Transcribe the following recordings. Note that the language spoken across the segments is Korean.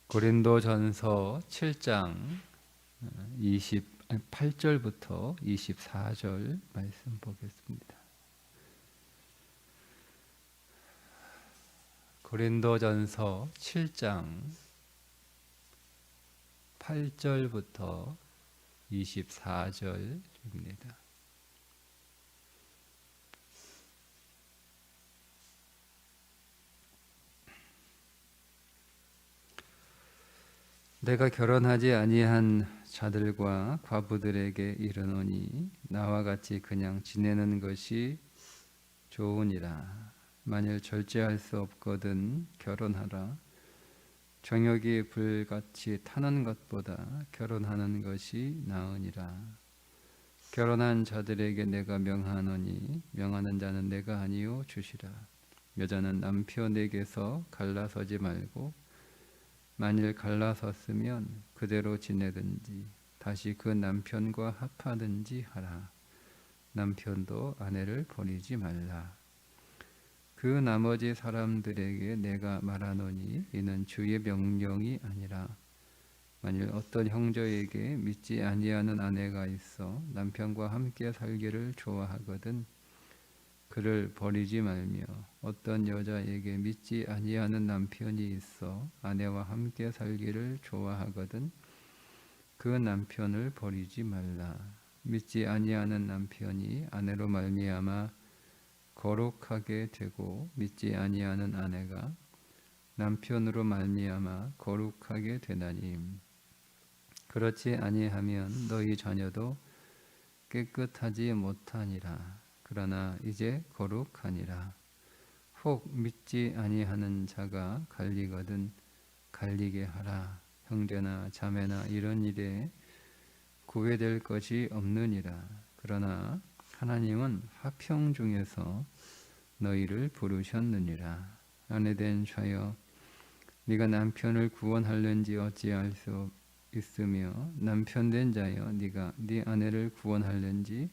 고린도전서 7장 28절부터 24절 말씀 보겠습니다. 고린도전서 7장 8절부터 24절입니다. 내가 결혼하지 아니한 자들과 과부들에게 이르노니 나와 같이 그냥 지내는 것이 좋으니라. 만일 절제할 수 없거든 결혼하라. 정욕이 불같이 타는 것보다 결혼하는 것이 나으니라. 결혼한 자들에게 내가 명하노니 명하는 자는 내가 아니요 주시라. 여자는 남편에게서 갈라서지 말고 만일 갈라섰으면 그대로 지내든지 다시 그 남편과 합하든지 하라. 남편도 아내를 버리지 말라. 그 나머지 사람들에게 내가 말하노니 이는 주의 명령이 아니라 만일 어떤 형제에게 믿지 아니하는 아내가 있어 남편과 함께 살기를 좋아하거든 그를 버리지 말며 어떤 여자에게 믿지 아니하는 남편이 있어 아내와 함께 살기를 좋아하거든 그 남편을 버리지 말라. 믿지 아니하는 남편이 아내로 말미암아 거룩하게 되고 믿지 아니하는 아내가 남편으로 말미암아 거룩하게 되나니 그렇지 아니하면 너희 자녀도 깨끗하지 못하니라. 그러나 이제 거룩하니라. 혹 믿지 아니하는 자가 갈리거든 갈리게 하라. 형제나 자매나 이런 일에 구애될 것이 없느니라. 그러나 하나님은 화평 중에서 너희를 부르셨느니라. 아내된 자여 네가 남편을 구원하려는지 어찌할 수 있으며 남편된 자여 네가 네 아내를 구원하려는지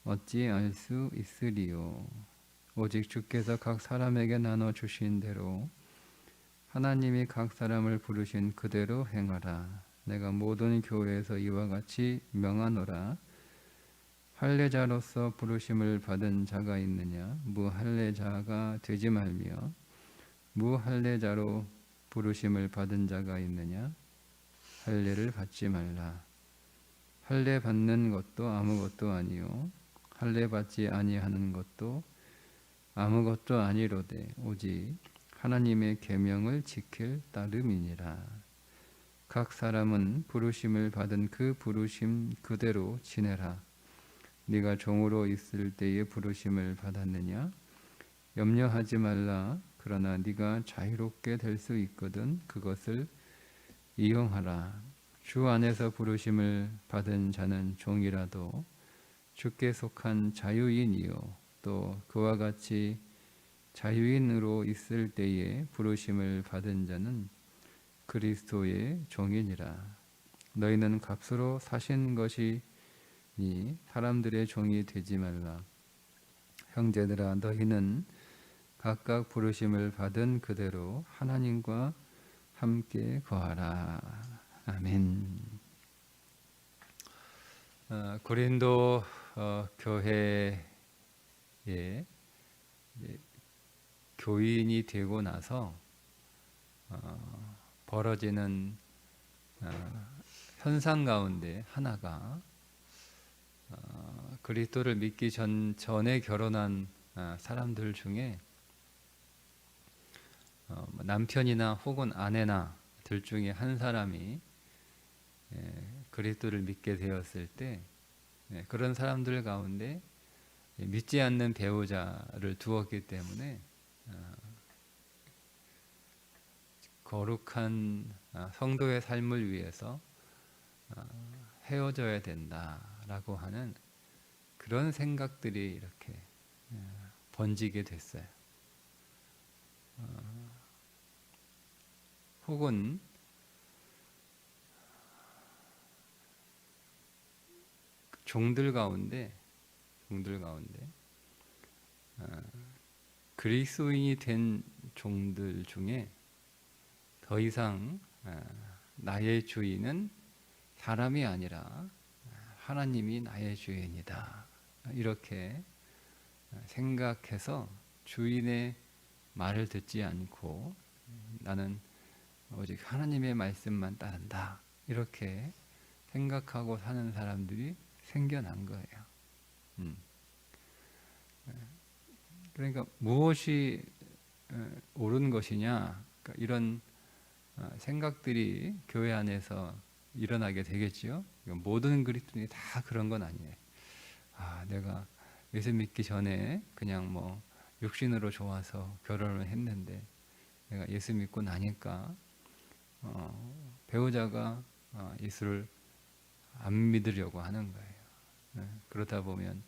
어찌 알 수 있으리요. 오직 주께서 각 사람에게 나눠 주신 대로 하나님이 각 사람을 부르신 그대로 행하라. 내가 모든 교회에서 이와 같이 명하노라. 할례자로서 부르심을 받은 자가 있느냐? 무할례자가 되지 말며 무할례자로 부르심을 받은 자가 있느냐? 할례를 받지 말라. 할례 받는 것도 아무것도 아니요 할례 받지 아니하는 것도 아무것도 아니로되 오직 하나님의 계명을 지킬 따름이니라. 각 사람은 부르심을 받은 그 부르심 그대로 지내라. 네가 종으로 있을 때에 부르심을 받았느냐? 염려하지 말라. 그러나 네가 자유롭게 될 수 있거든 그것을 이용하라. 주 안에서 부르심을 받은 자는 종이라도 주께 속한 자유인이요 또 그와 같이 자유인으로 있을 때에 부르심을 받은 자는 그리스도의 종이니라. 너희는 값으로 사신 것이니 사람들의 종이 되지 말라. 형제들아 너희는 각각 부르심을 받은 그대로 하나님과 함께 거하라. 아멘. 고린도 교회에 교인이 되고 나서 벌어지는 현상 가운데 하나가 그리스도를 믿기 전에 결혼한 사람들 중에 남편이나 혹은 아내나 들 중에 한 사람이 그리스도를 믿게 되었을 때 그런 사람들 가운데 믿지 않는 배우자를 두었기 때문에 거룩한 성도의 삶을 위해서 헤어져야 된다라고 하는 그런 생각들이 이렇게 번지게 됐어요. 혹은 종들 가운데 그리스도인이 된 종들 중에 더 이상 나의 주인은 사람이 아니라 하나님이 나의 주인이다. 이렇게 생각해서 주인의 말을 듣지 않고 나는 오직 하나님의 말씀만 따른다. 이렇게 생각하고 사는 사람들이 생겨난 거예요. 그러니까 무엇이 옳은 것이냐, 그러니까 이런 생각들이 교회 안에서 일어나게 되겠죠. 모든 그리스도인이 다 그런 건 아니에요. 내가 예수 믿기 전에 그냥 뭐 육신으로 좋아서 결혼을 했는데 내가 예수 믿고 나니까 배우자가 예수를 안 믿으려고 하는 거예요. 그러다 보면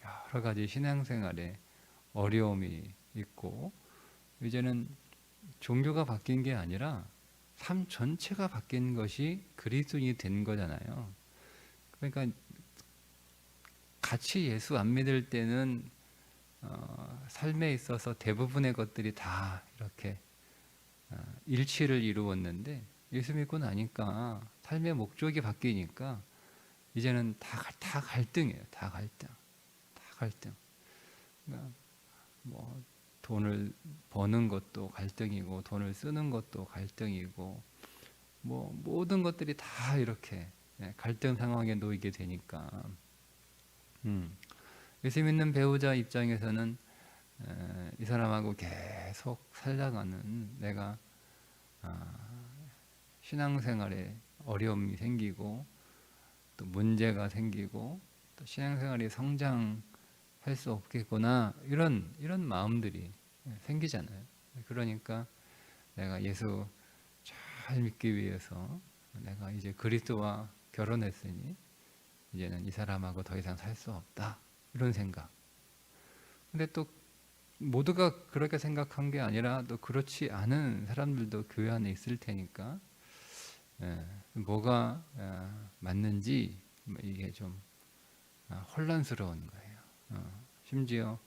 여러 가지 신앙생활에 어려움이 있고, 이제는 종교가 바뀐 게 아니라 삶 전체가 바뀐 것이 그리스도인이 된 거잖아요. 그러니까 같이 예수 안 믿을 때는 삶에 있어서 대부분의 것들이 다 이렇게 일치를 이루었는데, 예수 믿고 나니까 삶의 목적이 바뀌니까 이제는 다 갈등이에요. 다 갈등. 그러니까 뭐 돈을 버는 것도 갈등이고, 돈을 쓰는 것도 갈등이고, 뭐 모든 것들이 다 이렇게 갈등 상황에 놓이게 되니까 예수 믿는 배우자 입장에서는 이 사람하고 계속 살다가는 내가 신앙생활에 어려움이 생기고 또 문제가 생기고 또 신앙생활이 성장할 수 없겠구나, 이런 마음들이 생기잖아요. 그러니까 내가 예수 잘 믿기 위해서 내가 이제 그리스도와 결혼했으니 이제는 이 사람하고 더 이상 살 수 없다, 이런 생각. 근데 또 모두가 그렇게 생각한 게 아니라 또 그렇지 않은 사람들도 교회 안에 있을 테니까 뭐가 맞는지 이게 좀 혼란스러운 거예요. 심지어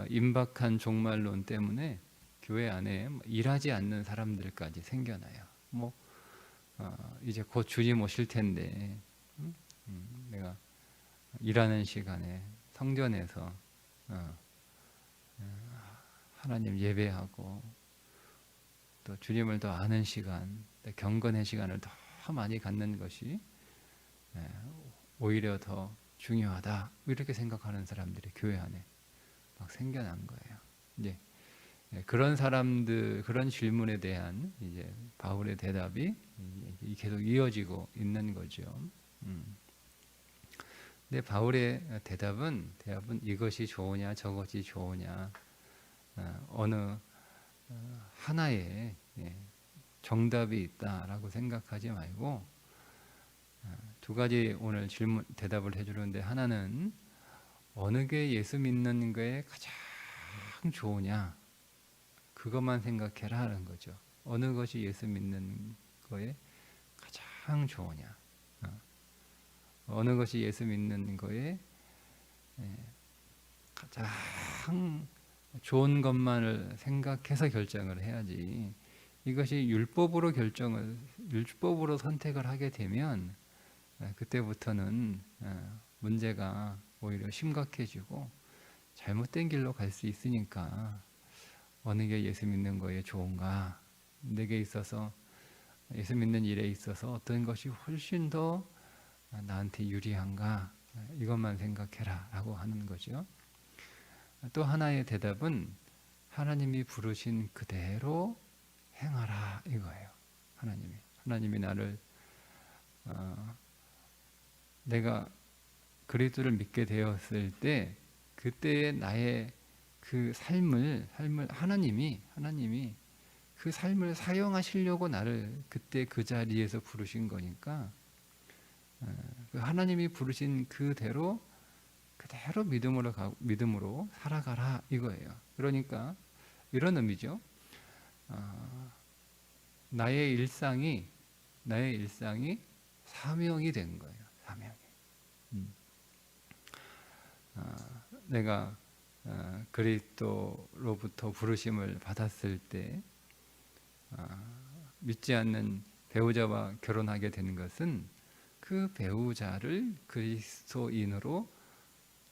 임박한 종말론 때문에 교회 안에 일하지 않는 사람들까지 생겨나요. 뭐 이제 곧 주님 오실 텐데 내가 일하는 시간에 성전에서 하나님 예배하고 또 주님을 더 아는 시간, 경건의 시간을 더 많이 갖는 것이 오히려 더 중요하다, 이렇게 생각하는 사람들이 교회 안에 막 생겨난 거예요. 이제 그런 사람들, 그런 질문에 대한 이제 바울의 대답이 계속 이어지고 있는 거죠. 근데 바울의 대답은 이것이 좋으냐 저것이 좋으냐 어느 하나의 정답이 있다라고 생각하지 말고 두 가지 오늘 대답을 해주는데, 하나는 어느 게 예수 믿는 거에 가장 좋으냐, 그것만 생각해라 하는 거죠. 어느 것이 예수 믿는 거에 가장 좋으냐, 어느 것이 예수 믿는 거에 가장 좋은 것만을 생각해서 결정을 해야지, 이것이 율법으로 선택을 하게 되면 그때부터는 문제가 오히려 심각해지고 잘못된 길로 갈 수 있으니까 어느 게 예수 믿는 거에 좋은가, 내게 있어서 예수 믿는 일에 있어서 어떤 것이 훨씬 더 나한테 유리한가, 이것만 생각해라 라고 하는 거죠. 또 하나의 대답은 하나님이 부르신 그대로 행하라, 이거예요. 하나님이 나를 내가 그리스도를 믿게 되었을 때 그때의 나의 그 삶을 하나님이 그 삶을 사용하시려고 나를 그때 그 자리에서 부르신 거니까 하나님이 부르신 그대로 믿음으로 살아가라, 이거예요. 그러니까 이런 의미죠. 나의 일상이 사명이 된 거예요. 사명이. 내가 그리스도로부터 부르심을 받았을 때 믿지 않는 배우자와 결혼하게 되는 것은 그 배우자를 그리스도인으로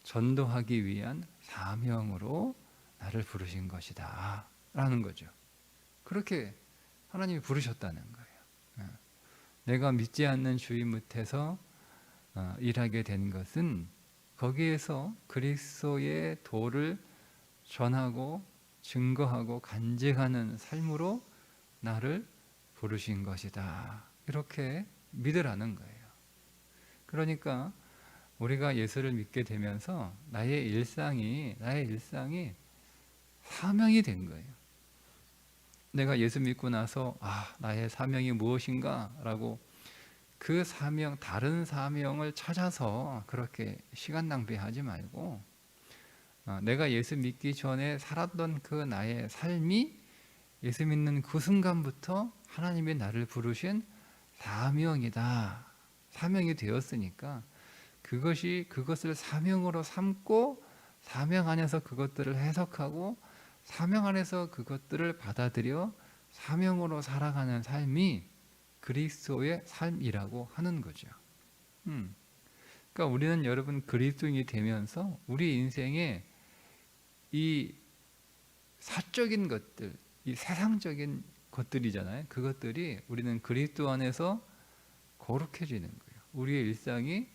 전도하기 위한 사명으로 나를 부르신 것이다 라는 거죠. 그렇게 하나님이 부르셨다는 거예요. 내가 믿지 않는 주의 밑에서 일하게 된 것은 거기에서 그리스도의 도를 전하고 증거하고 간증하는 삶으로 나를 부르신 것이다. 이렇게 믿으라는 거예요. 그러니까 우리가 예수를 믿게 되면서 나의 일상이 사명이 된 거예요. 내가 예수 믿고 나서 나의 사명이 무엇인가 라고 그 사명, 다른 사명을 찾아서 그렇게 시간 낭비하지 말고 내가 예수 믿기 전에 살았던 그 나의 삶이 예수 믿는 그 순간부터 하나님이 나를 부르신 사명이다. 사명이 되었으니까 그것을 사명으로 삼고 사명 안에서 그것들을 해석하고 사명 안에서 그것들을 받아들여 사명으로 살아가는 삶이 그리스도의 삶이라고 하는 거죠. 그러니까 우리는 여러분 그리스도인이 되면서 우리 인생에 이 사적인 것들, 이 세상적인 것들이잖아요. 그것들이 우리는 그리스도 안에서 거룩해지는 거예요. 우리의 일상이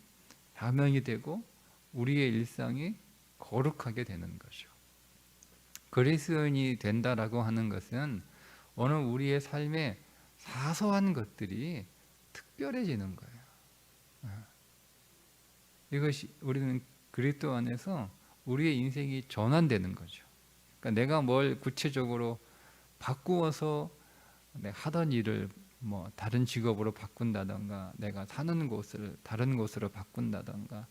사명이 되고 우리의 일상이 거룩하게 되는 거죠. 그리스도인이 된다라고 하는 것은 오늘 우리의 삶에 사소한 것들이 특별해지는 거예요. 이것이 우리는 그리스도 안에서 우리의 인생이 전환되는 거죠. 그러니까 내가 뭘 구체적으로 바꾸어서 내가 하던 일을 뭐 다른 직업으로 바꾼다던가 내가 사는 곳을 다른 곳으로 바꾼다던가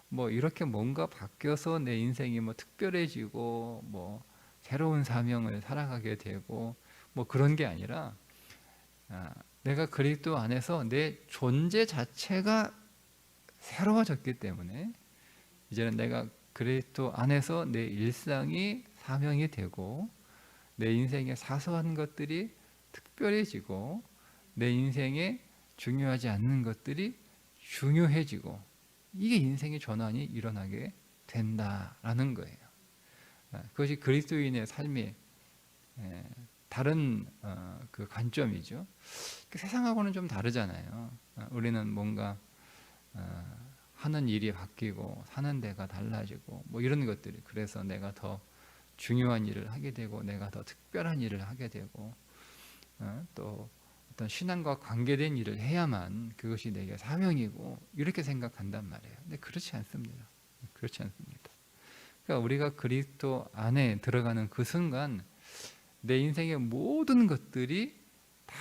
뭐 이렇게 뭔가 바뀌어서 내 인생이 뭐 특별해지고 뭐 새로운 사명을 살아가게 되고 뭐 그런 게 아니라 내가 그리스도 안에서 내 존재 자체가 새로워졌기 때문에 이제는 내가 그리스도 안에서 내 일상이 사명이 되고 내 인생의 사소한 것들이 특별해지고 내 인생에 중요하지 않는 것들이 중요해지고 이게 인생의 전환이 일어나게 된다라는 거예요. 그것이 그리스도인의 삶의 다른 그 관점이죠. 세상하고는 좀 다르잖아요. 우리는 뭔가 하는 일이 바뀌고 사는 데가 달라지고 뭐 이런 것들이 그래서 내가 더 중요한 일을 하게 되고 내가 더 특별한 일을 하게 되고 또 어떤 신앙과 관계된 일을 해야만 그것이 내게 사명이고 이렇게 생각한단 말이에요. 근데 그렇지 않습니다. 그렇지 않습니다. 그러니까 우리가 그리스도 안에 들어가는 그 순간 내 인생의 모든 것들이 다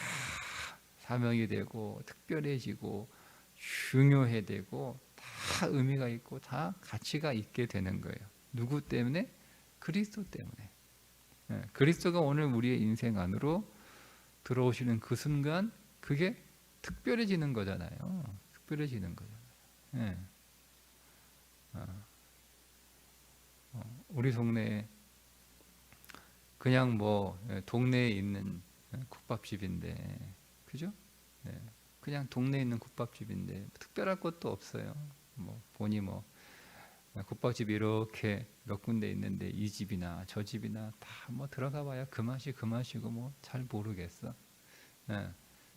사명이 되고 특별해지고 중요해 되고 다 의미가 있고 다 가치가 있게 되는 거예요. 누구 때문에? 그리스도 때문에. 그리스도가 오늘 우리의 인생 안으로 들어오시는 그 순간 그게 특별해지는 거잖아요. 특별해지는 거잖아요. 우리 동네에 그냥 뭐 동네에 있는 국밥집인데 그죠? 그냥 동네에 있는 국밥집인데 특별할 것도 없어요. 뭐 보니 뭐 국밥집이 이렇게 몇 군데 있는데 이 집이나 저 집이나 다 뭐 들어가 봐야 그 맛이 그 맛이고 뭐 잘 모르겠어.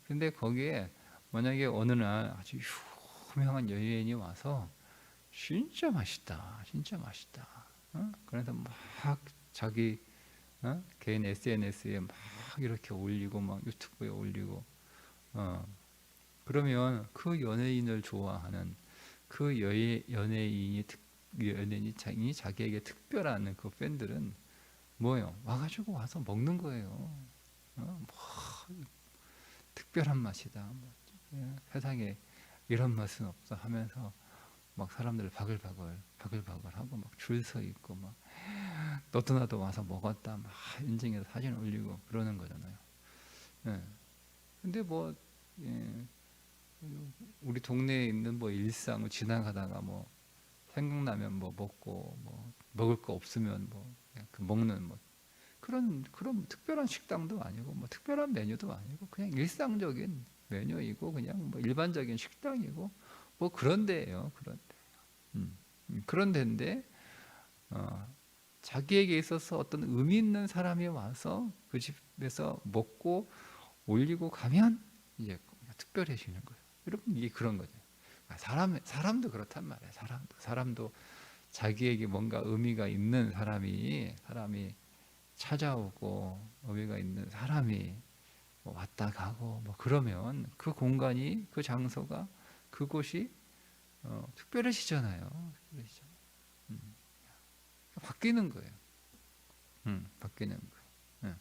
근데 거기에 만약에 어느 날 아주 유명한 여인이 와서 진짜 맛있다, 진짜 맛있다. 그래서 막 자기 개인 SNS에 막 이렇게 올리고 막 유튜브에 올리고 그러면 그 연예인을 좋아하는 그 연예인이 자기에게 특별한 그 팬들은 뭐예요? 와가지고 와서 먹는 거예요. 뭐 특별한 맛이다. 세상에 이런 맛은 없어 하면서 막 사람들 바글바글 하고 막 줄 서 있고 막 너도 나도 와서 먹었다 막 인증해서 사진 올리고 그러는 거잖아요. 근데 뭐 우리 동네에 있는 뭐 일상을 지나가다가 뭐 생각나면 뭐 먹고 뭐 먹을 거 없으면 뭐 그 먹는 뭐 그런 특별한 식당도 아니고 뭐 특별한 메뉴도 아니고 그냥 일상적인 메뉴이고 그냥 뭐 일반적인 식당이고 뭐 그런 데예요. 그런 데인데 자기에게 있어서 어떤 의미 있는 사람이 와서 그 집에서 먹고 올리고 가면 이제 특별해지는 거예요. 여러분 이게 그런 거죠. 사람도 그렇단 말이에요. 사람도 자기에게 뭔가 의미가 있는 사람이 찾아오고 의미가 있는 사람이 뭐 왔다 가고 뭐 그러면 그 공간이 그 장소가 그곳이 특별해지잖아요. 특별해지잖아요. 바뀌는 거예요. 바뀌는 거예요.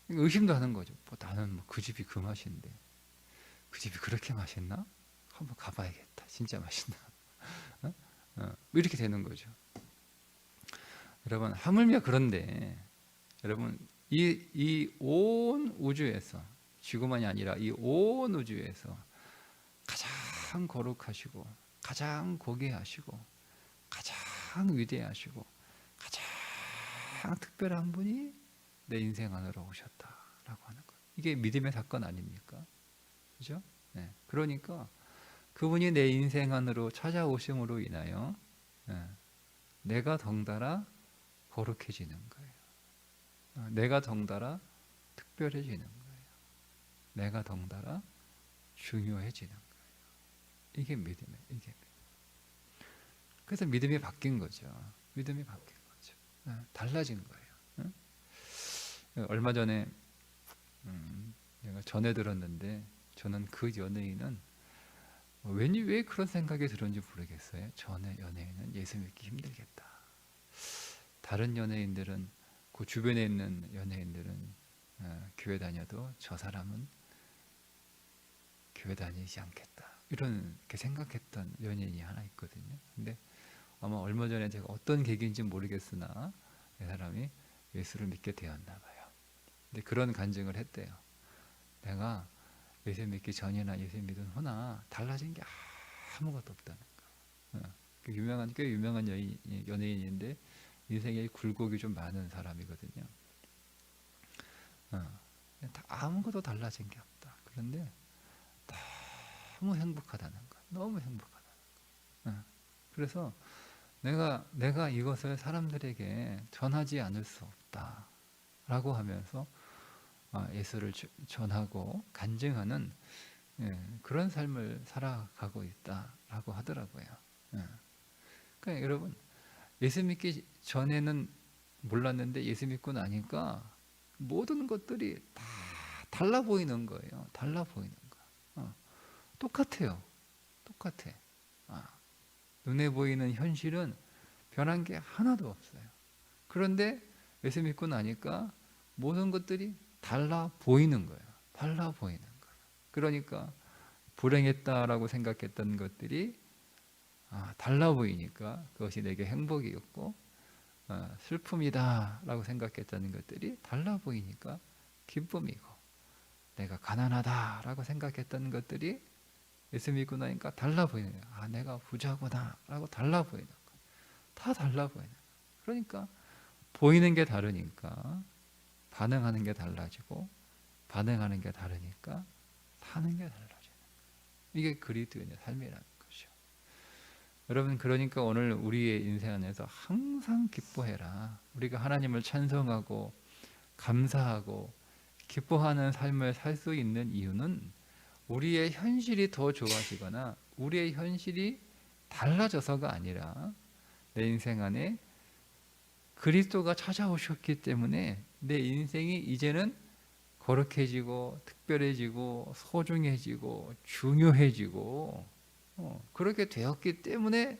의심도 하는 거죠. 뭐 나는 뭐 그 집이 그 맛인데 그 집이 그렇게 맛있나? 한번 가봐야겠다. 진짜 맛있나? 뭐 이렇게 되는 거죠. 여러분 하물며 그런데 여러분 이 온 우주에서 지구만이 아니라 이 온 우주에서 가장 거룩하시고 가장 고귀하시고 가장 위대하시고 가장 특별한 분이 내 인생 안으로 오셨다라고 하는 거예요. 이게 믿음의 사건 아닙니까? 그죠? 네. 그러니까 그분이 내 인생 안으로 찾아오심으로 인하여 내가 덩달아 거룩해지는 거예요. 내가 덩달아 특별해지는 거예요. 내가 덩달아 중요해지는 거예요. 이게 믿음이에요. 그래서 믿음이 바뀐 거죠. 믿음이 바뀐 거죠. 달라진 거예요. 얼마 전에 내가 전해 들었는데 저는 그 연예인은 왜 그런 생각이 들었는지 모르겠어요. 전에 연예인은 예수 믿기 힘들겠다. 다른 연예인들은 그 주변에 있는 연예인들은 교회 다녀도 저 사람은 교회 다니지 않겠다. 이렇게 생각했던 연예인이 하나 있거든요. 근데 아마 얼마 전에 제가 어떤 계기인지 모르겠으나 이 사람이 예수를 믿게 되었나 봐요. 근데 그런 간증을 했대요. 내가 예수 믿기 전이나 예수 믿은 후나 달라진 게 아무것도 없다는 거. 꽤 유명한 연예인인데 인생에 굴곡이 좀 많은 사람이거든요. 아무것도 달라진 게 없다. 그런데 너무 행복하다는 거. 너무 행복하다는 거. 그래서 내가 이것을 사람들에게 전하지 않을 수 없다라고 하면서 예수를 전하고 간증하는 그런 삶을 살아가고 있다라고 하더라고요. 그러니까 여러분 예수 믿기 전에는 몰랐는데 예수 믿고 나니까 모든 것들이 다 달라 보이는 거예요. 달라 보이는 거. 똑같아요. 똑같아. 눈에 보이는 현실은 변한 게 하나도 없어요. 그런데 예수 믿고 나니까 모든 것들이 달라 보이는 거예요. 달라 보이는 거예요. 그러니까 불행했다라고 생각했던 것들이 달라 보이니까 그것이 내게 행복이었고 슬픔이다라고 생각했던 것들이 달라 보이니까 기쁨이고 내가 가난하다라고 생각했던 것들이 예수 믿고 나니까 달라 보이는 거예요. 내가 부자구나라고 달라 보이는 거예요. 다 달라 보이는 거예요. 그러니까 보이는 게 다르니까 반응하는 게 달라지고 반응하는 게 다르니까 사는 게 달라지는 거예요. 이게 그리스도인의 삶이라는 것이죠. 여러분 그러니까 오늘 우리의 인생 안에서 항상 기뻐해라. 우리가 하나님을 찬송하고 감사하고 기뻐하는 삶을 살 수 있는 이유는 우리의 현실이 더 좋아지거나 우리의 현실이 달라져서가 아니라 내 인생 안에 그리스도가 찾아오셨기 때문에 내 인생이 이제는 거룩해지고 특별해지고 소중해지고 중요해지고 그렇게 되었기 때문에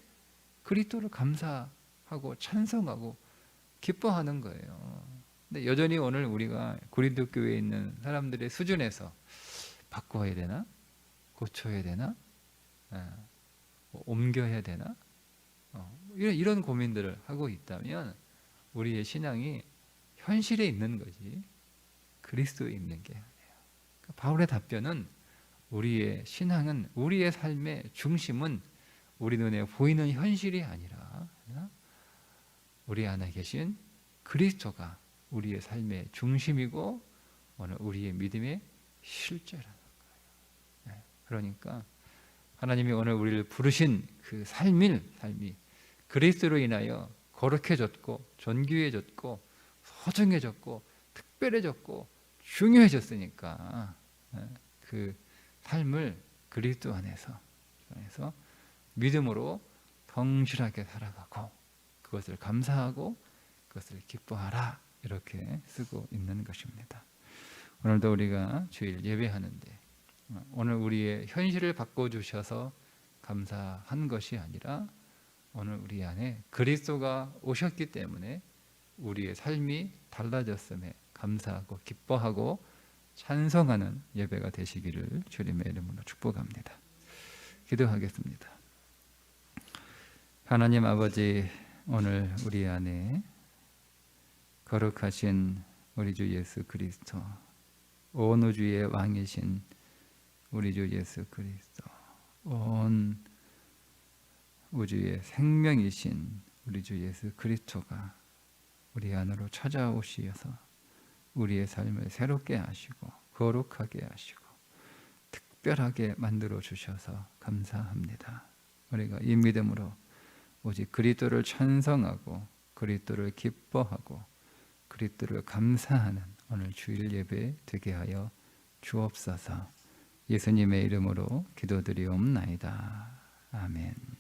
그리스도를 감사하고 찬송하고 기뻐하는 거예요. 근데 여전히 오늘 우리가 고린도 교회에 있는 사람들의 수준에서 바꿔야 되나? 고쳐야 되나? 옮겨야 되나? 이런 고민들을 하고 있다면 우리의 신앙이 현실에 있는 거지 그리스도에 있는 게 아니에요. 그러니까 바울의 답변은 우리의 신앙은 우리의 삶의 중심은 우리 눈에 보이는 현실이 아니라 우리 안에 계신 그리스도가 우리의 삶의 중심이고 오늘 우리의 믿음의 실제라는 거예요. 그러니까 하나님이 오늘 우리를 부르신 그 삶이 그리스도로 인하여 거룩해졌고 존귀해졌고 소중해졌고 특별해졌고 중요해졌으니까 그 삶을 그리스도 안에서 믿음으로 성실하게 살아가고 그것을 감사하고 그것을 기뻐하라 이렇게 쓰고 있는 것입니다. 오늘도 우리가 주일 예배하는데 오늘 우리의 현실을 바꿔주셔서 감사한 것이 아니라 오늘 우리 안에 그리스도가 오셨기 때문에 우리의 삶이 달라졌음에 감사하고 기뻐하고 찬송하는 예배가 되시기를 주님의 이름으로 축복합니다. 기도하겠습니다. 하나님 아버지, 오늘 우리 안에 거룩하신 우리 주 예수 그리스도, 온 우주의 왕이신 우리 주 예수 그리스도, 온 우주의 생명이신 우리 주 예수 그리스도가 우리 안으로 찾아오시어서 우리의 삶을 새롭게 하시고 거룩하게 하시고 특별하게 만들어 주셔서 감사합니다. 우리가 이 믿음으로 오직 그리스도를 찬송하고 그리스도를 기뻐하고 그리스도를 감사하는 오늘 주일 예배 되게 하여 주옵소서. 예수님의 이름으로 기도드리옵나이다. 아멘.